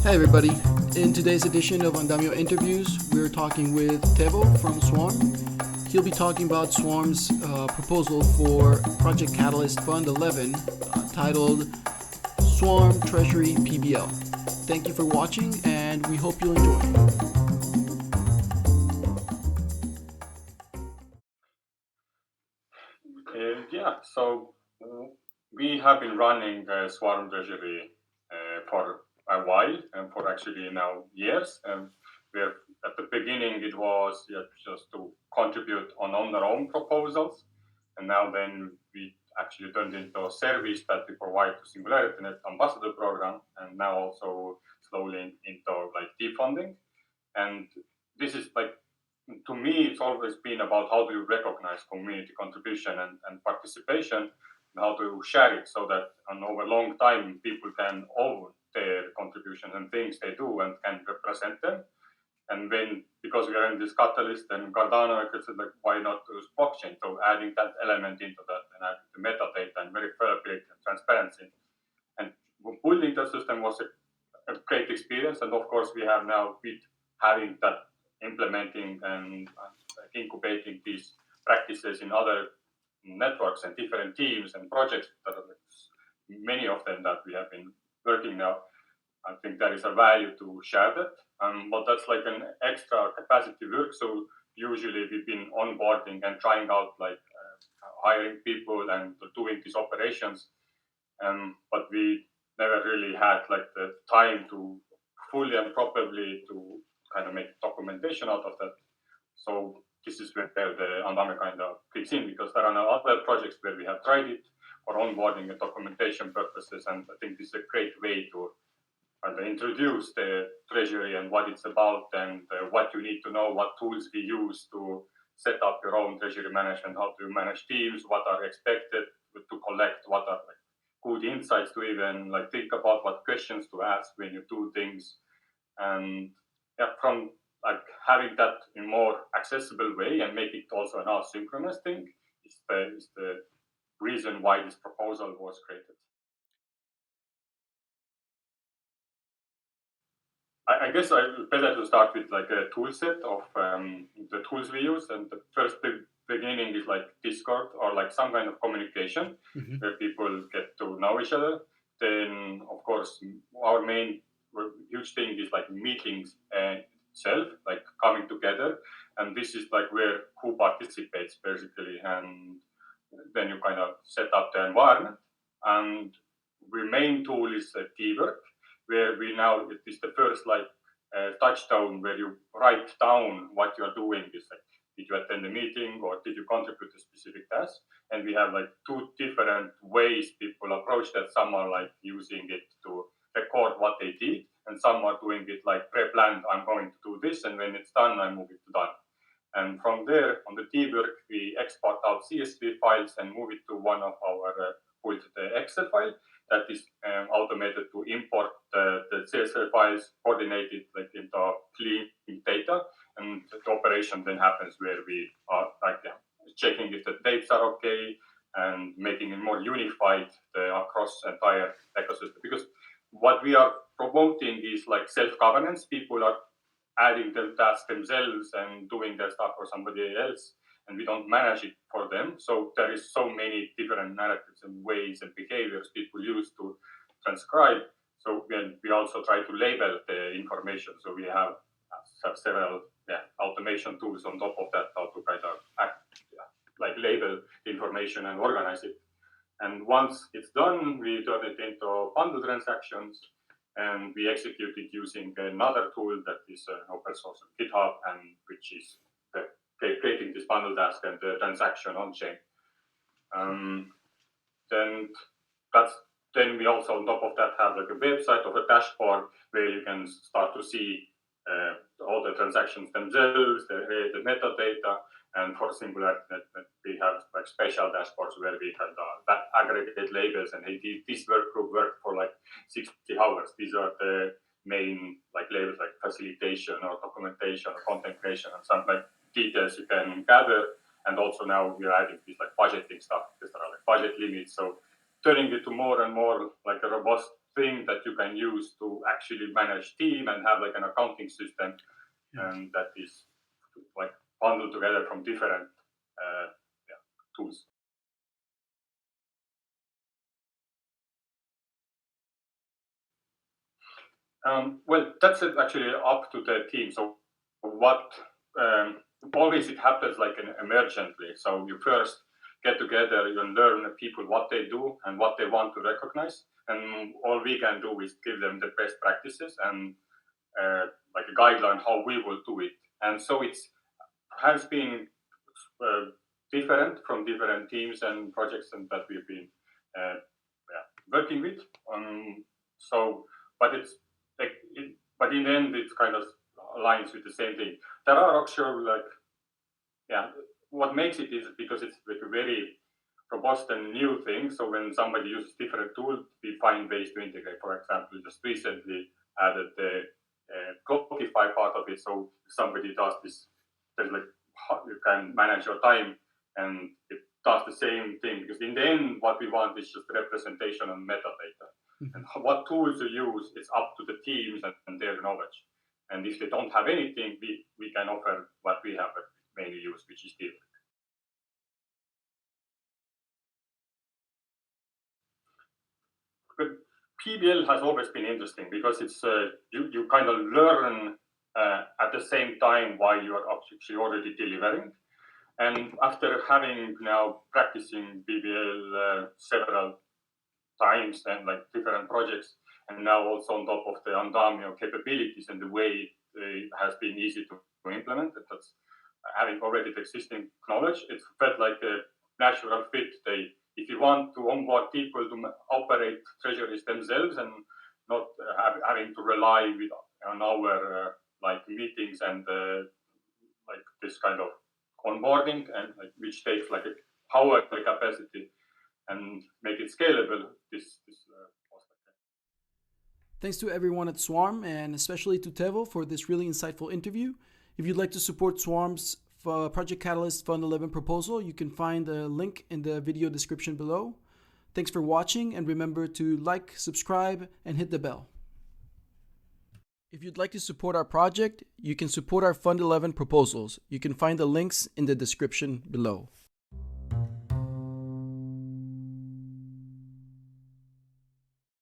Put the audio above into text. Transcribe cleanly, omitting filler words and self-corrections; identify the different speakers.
Speaker 1: Hey everybody, in today's edition of Andamio Interviews, we're talking with Tevo from Swarm. He'll be talking about Swarm's proposal for Project Catalyst Fund 11 titled Swarm Treasury PBL. Thank you for watching and we hope you'll enjoy.
Speaker 2: So we have been running Swarm Treasury for a while and for actually now years. And we're at the beginning it was just to contribute on our own proposals, and now then we actually turned into a service that we provide to SingularityNET Ambassador program, and now also slowly into like DeepFunding. And this is like, to me, it's always been about how do you recognize community contribution and participation, and how to share it so that over a long time people can own their contributions and things they do and can represent them. And then, because we are in this catalyst and Cardano, I could say, like, why not use blockchain? So adding that element into that and adding the metadata and verifiability and transparency. And building that system was a great experience. And of course, we have now, with having that, implementing and incubating these practices in other networks and different teams and projects, that are many of them that we have been working now. I think there is a value to share that, but that's like an extra capacity work. So usually we've been onboarding and trying out like hiring people and doing these operations, but we never really had like the time to fully and properly to kind of make documentation out of that. So this is where the Andamio kind of kicks in, because there are now other projects where we have tried it for onboarding and documentation purposes, and I think this is a great way to introduce the treasury and what it's about, and what you need to know, what tools we use to set up your own treasury management, how to manage teams, what are expected to collect, what are like good insights to even like think about, what questions to ask when you do things. And from like having that in more accessible way and make it also an asynchronous thing is the reason why this proposal was created. I guess better to start with like a tool set of the tools we use, and the first beginning is like Discord or like some kind of communication where people get to know each other. Then of course our main huge thing is like meetings itself, like coming together, and this is like where who participates basically, and then you kind of set up the environment. And the main tool is Tevo, where we now, it is the first like touchdown where you write down what you are doing. Is like, did you attend the meeting or did you contribute to specific tasks? And we have like two different ways people approach that. Some are like using it to record what they did, and some are doing it like pre-planned. I'm going to do this, and when it's done, I move it to done. And from there, on the Tevo, we export out CSV files and move it to one of our with the Excel file that is automated to import the CSV files, coordinated like into clean data, and the operation then happens where we are like checking if the dates are okay and making it more unified across entire ecosystem. Because what we are promoting is like self-governance. People are adding the tasks themselves and doing their stuff for somebody else, and we don't manage it for them. So there is so many different narratives and ways and behaviors people use to transcribe. So we also try to label the information. So we have several automation tools on top of that, how to kind of like label the information and organize it. And once it's done, we turn it into bundle transactions, and we execute it using another tool that is open source on GitHub, and which is creating this bundle task and the transaction on chain. Then we also on top of that have like a website of a dashboard where you can start to see all the transactions themselves, the metadata. And for SingularityNET, we have like special dashboards where we can aggregate labels and hey, this work group worked for like 60 hours. These are the main like labels like facilitation or documentation or content creation and some like details you can gather. And also now we're adding this like budgeting stuff because there are like budget limits. So turning it to more and more like a robust thing that you can use to actually manage team and have like an accounting system, and that is like bundled together from different tools. Well, that's actually up to the team. So what always it happens like emergently. So you first get together, you learn people what they do and what they want to recognize, and all we can do is give them the best practices and like a guideline how we will do it. And so it has been different from different teams and projects and that we've been working with. But it's like, but in the end, it kind of aligns with the same thing. There are actually what makes it is because it's like a very robust and new thing. So when somebody uses different tools, we find ways to integrate. For example, just recently added the Clockify part of it. So if somebody does this, there's like you can manage your time, and it does the same thing. Because in the end, what we want is just representation and metadata. And what tools you use is up to the teams and their knowledge. And if they don't have anything, we can offer what we have mainly used, which is Tevo. But PBL has always been interesting because it's you kind of learn at the same time while you are actually already delivering. And after having now practicing PBL several times and like different projects, and now also on top of the Andamio capabilities and the way it has been easy to implement, that's having already the existing knowledge, it felt like a natural fit. If you want to onboard people to operate treasuries themselves and not having to rely on our like meetings and like this kind of onboarding, and like, which takes like a power capacity and make it scalable. This
Speaker 1: Thanks to everyone at Swarm and especially to Tevo for this really insightful interview. If you'd like to support Swarm's Project Catalyst Fund 11 proposal, you can find a link in the video description below. Thanks for watching, and remember to like, subscribe, and hit the bell. If you'd like to support our project, you can support our Fund 11 proposals. You can find the links in the description below.